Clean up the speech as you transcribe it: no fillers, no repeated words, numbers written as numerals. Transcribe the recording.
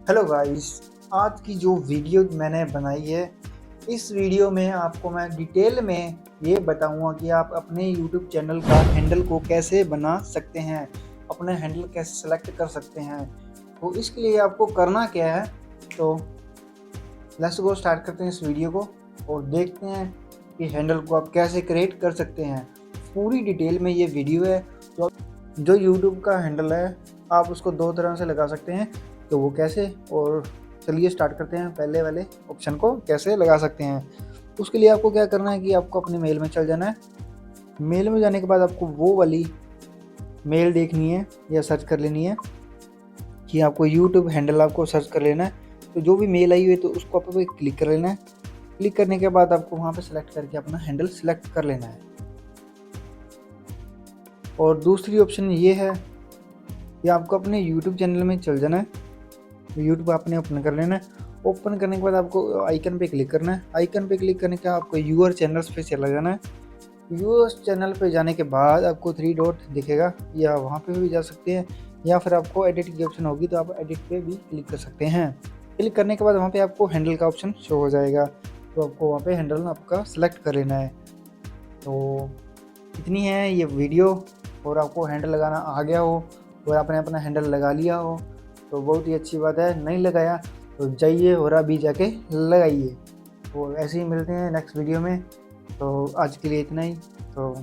Hello guys, आज की जो वीडियो मैंने बनाई है, इस वीडियो में आपको मैं डिटेल में ये बताऊंगा कि आप अपने यूट्यूब चैनल का हैंडल को कैसे बना सकते हैं, अपना हैंडल कैसे सेलेक्ट कर सकते हैं। तो इसके लिए आपको करना क्या है, तो लेट्स गो स्टार्ट करते हैं इस वीडियो को और देखते हैं कि हैंडल को आप कैसे क्रिएट कर सकते हैं। पूरी डिटेल में ये वीडियो है। तो जो यूट्यूब का हैंडल है, आप उसको दो तरह से लगा सकते हैं, तो वो कैसे, और चलिए स्टार्ट करते हैं पहले वाले ऑप्शन को कैसे लगा सकते हैं। उसके लिए आपको क्या करना है कि आपको अपने मेल में चल जाना है। मेल में जाने के बाद आपको वो वाली मेल देखनी है या सर्च कर लेनी है कि आपको यूट्यूब हैंडल आपको सर्च कर लेना है। तो जो भी मेल आई हुई है तो उसको आपको क्लिक कर लेना है। क्लिक करने के बाद आपको वहाँ पे सेलेक्ट करके अपना हैंडल सेलेक्ट कर लेना है। और दूसरी ऑप्शन ये है कि आपको अपने यूट्यूब चैनल में चल जाना है। यूट्यूब आपने ओपन कर लेना है। ओपन करने के बाद आपको आइकन पे क्लिक करना है। आइकन पे क्लिक करने के बाद आपको यूअर चैनल्स पे चला जाना है। यूअर चैनल पे जाने के बाद आपको 3 डॉट दिखेगा, या वहाँ पे भी जा सकते हैं, या फिर आपको एडिट की ऑप्शन होगी तो आप एडिट पे भी क्लिक कर सकते हैं। क्लिक करने के बाद वहाँ पे आपको हैंडल का ऑप्शन शो हो जाएगा, तो आपको वहाँ पे हैंडल आपका सेलेक्ट कर लेना है। तो इतनी है ये वीडियो। और आपको हैंडल लगाना आ गया हो और आपने अपना हैंडल लगा लिया हो तो बहुत ही अच्छी बात है। नहीं लगाया तो जाइए और अभी जाके लगाइए। तो ऐसे ही मिलते हैं नेक्स्ट वीडियो में। तो आज के लिए इतना ही। तो